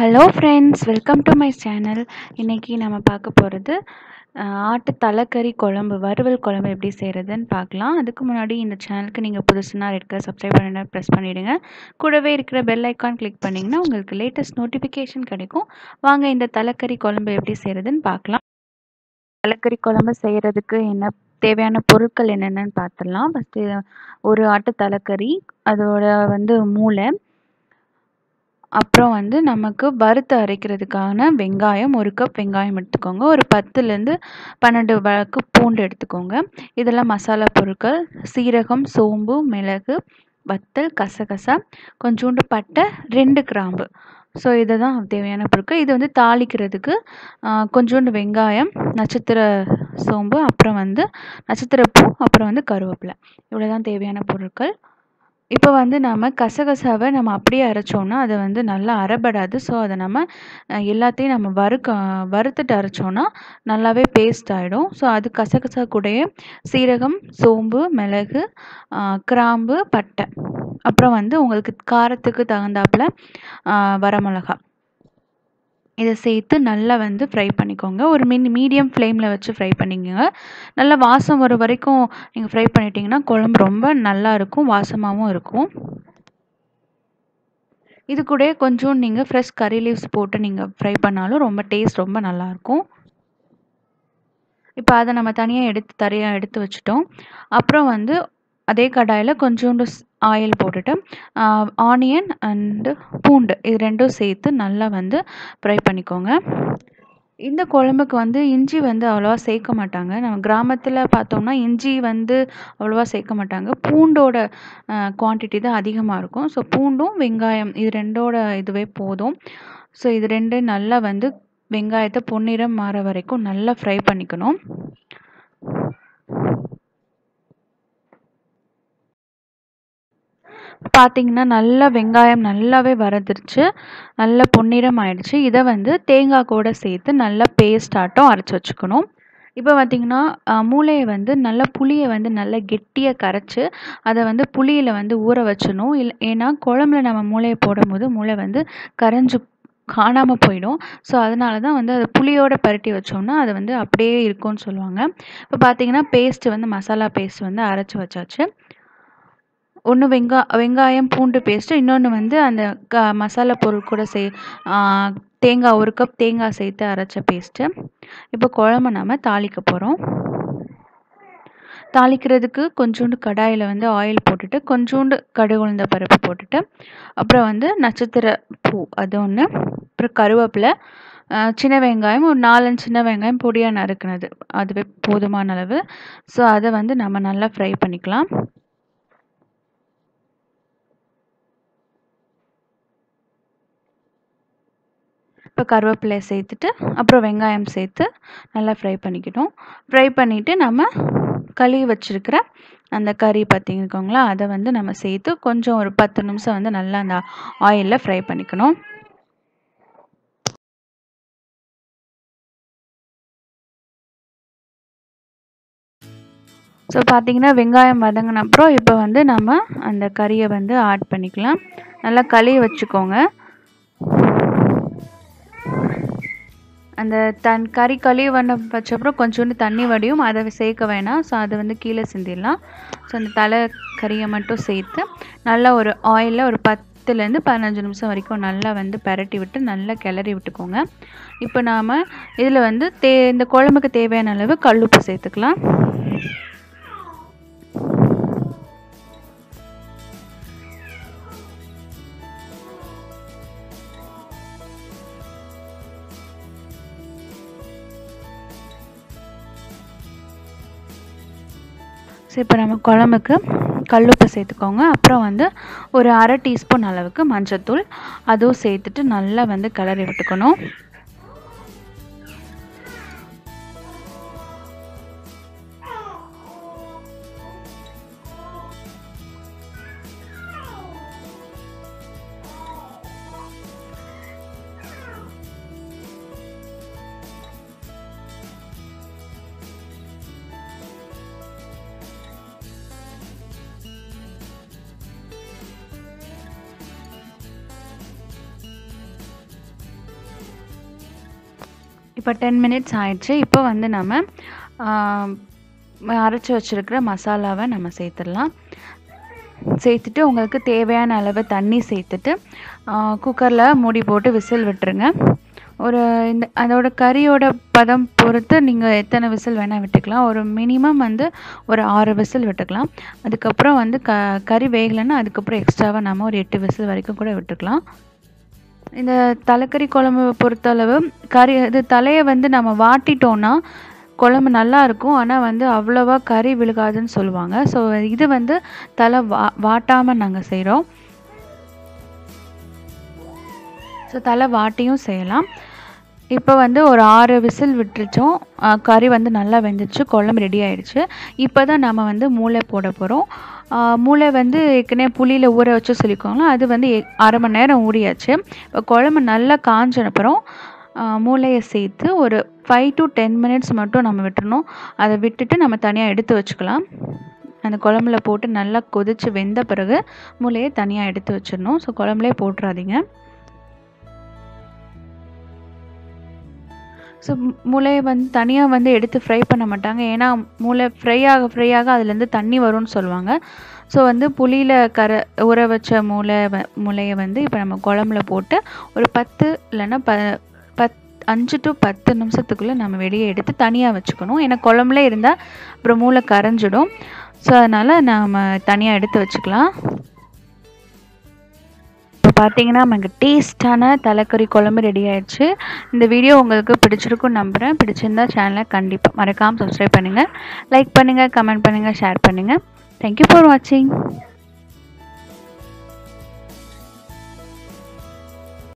Hello friends, welcome to my channel. இன்றைக்கி நம்ம பார்க்க போகிறது ஆட்டு தலைக்கறி குழம்பு, வறுவல் குழம்பு எப்படி செய்கிறதுன்னு பார்க்கலாம். அதுக்கு முன்னாடி இந்த சேனலுக்கு நீங்கள் புதுசுனா ரெட் கலர் சப்ஸ்கிரைப் பண்ணினா ப்ரெஸ் பண்ணிவிடுங்க. கூடவே இருக்கிற பெல் ஐக்கான் கிளிக் பண்ணிங்கன்னா உங்களுக்கு லேட்டஸ்ட் நோட்டிஃபிகேஷன் கிடைக்கும். வாங்க இந்த தலைக்கறி குழம்பு எப்படி செய்கிறதுன்னு பார்க்கலாம். தலைக்கறி குழம்பு செய்கிறதுக்கு என்ன தேவையான பொருட்கள் என்னென்னு பார்த்துடலாம். ஃபஸ்ட்டு ஒரு ஆட்டு தலைக்கறி, அதோட மூளை, அப்புறம் நமக்கு வறுத்து அரைக்கிறதுக்கான வெங்காயம், 1 கப் வெங்காயம் எடுத்துக்கோங்க. ஒரு 10லேருந்து 12 வழக்கு பூண்டு எடுத்துக்கோங்க. இதெல்லாம் மசாலா பொருட்கள். சீரகம், சோம்பு, மிளகு, வத்தல், கசகசா, கொஞ்சோண்டு பட்டை, 2 கிராம்பு. ஸோ இதை தான் தேவையான பொருட்கள். இது தாளிக்கிறதுக்கு கொஞ்சோண்டு வெங்காயம், நட்சத்திர சோம்பு, அப்புறம் நட்சத்திரப்பூ, அப்புறம் கருவேப்பிலை. இவ்வளோ தான் தேவையான பொருட்கள். இப்போ நம்ம கசகசாவை நம்ம அப்படியே அரைச்சோன்னா அது நல்லா அரைபடாது. ஸோ அதை நம்ம எல்லாத்தையும் நம்ம வறுத்துட்டு அரைச்சோன்னா நல்லாவே பேஸ்ட் ஆகிடும். ஸோ அது கசகசா கூடயே சீரகம், சோம்பு, மிளகு, கிராம்பு, பட்டை, அப்புறம் உங்களுக்கு காரத்துக்கு தகுந்தாப்புல வரமிளகா, இதை சேர்த்து நல்லா ஃப்ரை பண்ணிக்கோங்க. ஒரு மீடியம் ஃப்ளேமில் வச்சு ஃப்ரை பண்ணிக்கோங்க. நல்லா வாசம் வர வரைக்கும் நீங்கள் ஃப்ரை பண்ணிட்டீங்கன்னா குழம்பு ரொம்ப நல்லா இருக்கும், வாசமாகவும் இருக்கும். இது கூட கொஞ்சம் நீங்கள் ஃப்ரெஷ் கறி லீவ்ஸ் போட்டு நீங்கள் ஃப்ரை பண்ணாலும் ரொம்ப டேஸ்ட் ரொம்ப நல்லாயிருக்கும். இப்போ அதை நம்ம தனியாக எடுத்து வச்சுட்டோம். அப்புறம் அதே கடாயில் கொஞ்சோண்டு ஆயில் போட்டுட்டு ஆனியன் அண்டு பூண்டு இது ரெண்டும் சேர்த்து நல்லா ஃப்ரை பண்ணிக்கோங்க. இந்த குழம்புக்கு இஞ்சி அவ்வளோவா சேர்க்க மாட்டாங்க. நம்ம கிராமத்தில் பார்த்தோம்னா இஞ்சி அவ்வளோவா சேர்க்க மாட்டாங்க. பூண்டோட குவான்டிட்டி தான் அதிகமாக இருக்கும். ஸோ பூண்டும் வெங்காயம் இது ரெண்டோட இதுவே போதும். ஸோ இது ரெண்டும் நல்லா வெங்காயத்தை பொன்னிறம் மாற வரைக்கும் நல்லா ஃப்ரை பண்ணிக்கணும். பார்த்தீங்கன்னா நல்லா வெங்காயம் நல்லாவே வறுத்துருச்சு, நல்லா பொன்னிறம் ஆயிடுச்சு. இதை தேங்காய் கூட சேர்த்து நல்லா பேஸ்ட் ஆட்டம் அரைச்சி வச்சுக்கணும். இப்போ பார்த்தீங்கன்னா மூளையை நல்லா புளியை நல்லா கெட்டியாக கரைச்சி அதை புளியில் ஊற வச்சிடணும். ஏன்னா குழம்புல நம்ம மூளையை போடும்போது மூளை கரைஞ்சி காணாமல் போயிடும். ஸோ அதனால தான் அதை புளியோட பரட்டி வச்சோம்னா அது அப்படியே இருக்கும்னு சொல்லுவாங்க. இப்போ பார்த்தீங்கன்னா பேஸ்ட்டு மசாலா பேஸ்ட் அரைச்சி வச்சாச்சு. ஒன்று வெங்காயம் பூண்டு பேஸ்ட்டு, இன்னொன்று அந்த மசாலா பொருள் கூட தேங்காய் 1 கப் தேங்காய் சேர்த்து அரைச்ச பேஸ்ட்டு. இப்போ குழம்பு நம்ம தாளிக்க போகிறோம். தாளிக்கிறதுக்கு கொஞ்சோண்டு கடாயில் ஆயில் போட்டுட்டு கொஞ்சோண்டு கடுகு உளுந்த பருப்பு போட்டுட்டு அப்புறம் நட்சத்திர பூ அது ஒன்று, அப்புறம் கருவேப்பிலை, சின்ன வெங்காயம் ஒரு 4-5 சின்ன வெங்காயம் பொடியாக நறுக்குனது, அதுவே போதுமான அளவு. ஸோ அதை நம்ம நல்லா ஃப்ரை பண்ணிக்கலாம். இப்போ கருவேப்பிலையை சேர்த்துட்டு அப்புறம் வெங்காயம் சேர்த்து நல்லா ஃப்ரை பண்ணிக்கிட்டோம். ஃப்ரை பண்ணிவிட்டு நம்ம கழுவி வச்சுருக்கிற அந்த கறி பார்த்திங்கங்களா, அதை நம்ம சேர்த்து கொஞ்சம் ஒரு 10 நிமிஷம் நல்லா அந்த ஆயிலில் ஃப்ரை பண்ணிக்கணும். ஸோ பார்த்திங்கன்னா வெங்காயம் வதங்கின அப்புறம் இப்போ நம்ம அந்த கறியை ஆட் பண்ணிக்கலாம். நல்லா கழுவி வச்சுக்கோங்க. அந்த கறி கழுவி வச்சப்பறம் கொஞ்சோண்டு தண்ணி வடியும், அதை சேர்க்க வேணாம். ஸோ அதை கீழே சிந்திடலாம். ஸோ அந்த தலை கறியை மட்டும் சேர்த்து நல்லா ஒரு ஆயிலில் ஒரு 10லேருந்து 15 நிமிஷம் வரைக்கும் நல்லா பரட்டி விட்டு நல்லா கிளறி விட்டுக்கோங்க. இப்போ நாம் இதில் இந்த குழம்புக்கு தேவையான அளவு கல்லுப்பு சேர்த்துக்கலாம். ஸோ இப்போ நம்ம குழம்புக்கு கல்லுப்பு சேர்த்துக்கோங்க. அப்புறம் ஒரு 1/2 டீஸ்பூன் அளவுக்கு மஞ்சத்தூள் அதுவும் சேர்த்துட்டு நல்லா கிளறி விட்டுக்கணும். இப்போ 10 மினிட்ஸ் ஆயிடுச்சு. இப்போ வந்து நம்ம அரைச்சி வச்சுருக்கிற மசாலாவை நம்ம சேர்த்துடலாம். சேர்த்துட்டு உங்களுக்கு தேவையான அளவு தண்ணி சேர்த்துட்டு குக்கரில் மூடி போட்டு விசில் விட்டுருங்க. ஒரு அதோட கறியோட பதம் பொறுத்து நீங்கள் எத்தனை விசில் வேணால் விட்டுக்கலாம். ஒரு மினிமம் வந்து ஒரு 6 விசில் விட்டுக்கலாம். அதுக்கப்புறம் வந்து கறி வேகலைன்னா அதுக்கப்புறம் எக்ஸ்ட்ராவாக நம்ம ஒரு 8 விசில் வரைக்கும் கூட விட்டுக்கலாம். இந்த தலைக்கறி குழம்பு பொறுத்தளவு தலையை வந்து நம்ம வாட்டிட்டோன்னா குழம்பு நல்லா இருக்கும். ஆனால் வந்து அவ்வளோவா கறி விழுகாதுன்னு சொல்லுவாங்க. ஸோ இது வந்து தலை வாட்டாமல் நாங்கள் செய்கிறோம். ஸோ தலை வாட்டியும் செய்யலாம். இப்போ வந்து ஒரு 6 விசில் விட்டுருச்சோம். கறி வந்து நல்லா வெந்துச்சு, குழம்பு ரெடி ஆகிடுச்சு. இப்போ தான் நம்ம வந்து மூளை போட போகிறோம். மூளை வந்து ஏற்கனவே புளியில் ஊற வச்சு சொல்லிக்கோங்களா, அது வந்து அரை மணி நேரம் ஊறியாச்சு. இப்போ குழம்பு நல்லா காஞ்சனப்புறம் மூளையை சேர்த்து ஒரு 5 to 10 மினிட்ஸ் மட்டும் நம்ம விட்டுறணும். அதை விட்டுட்டு நம்ம தனியாக எடுத்து வச்சுக்கலாம். அந்த குழம்புல போட்டு நல்லா கொதித்து வெந்த பிறகு மூளையை தனியாக எடுத்து வச்சிடணும். ஸோ குழம்புலே போட்டுறாதீங்க. ஸோ மூளையை வந்து தனியாக வந்து எடுத்து ஃப்ரை பண்ண மாட்டாங்க. ஏன்னா மூளை ஃப்ரை ஆக அதுலேருந்து தண்ணி வரும்னு சொல்லுவாங்க. ஸோ வந்து புளியில் ஊற வச்ச மூளையை வந்து இப்போ நம்ம குழம்புல போட்டு ஒரு 10 இல்லைன்னா 5 to 10 நிமிஷத்துக்குள்ளே நம்ம வெளியே எடுத்து தனியாக வச்சுக்கணும். ஏன்னா குழம்புலே இருந்தால் அப்புறம் மூளை கரைஞ்சிடும். ஸோ அதனால் நாம் தனியாக எடுத்து வச்சுக்கலாம். இப்போ பார்த்தீங்கன்னா நமக்கு டேஸ்டான தலைக்கறி குழம்பு ரெடி ஆயிடுச்சு. இந்த வீடியோ உங்களுக்கு பிடிச்சிருக்குன்னு நம்புகிறேன். பிடிச்சிருந்தா சேனலை கண்டிப்பாக மறக்காமல் சப்ஸ்கிரைப் பண்ணுங்கள், லைக் பண்ணுங்கள், கமெண்ட் பண்ணுங்கள், ஷேர் பண்ணுங்கள். தேங்க்யூ ஃபார் வாட்சிங்.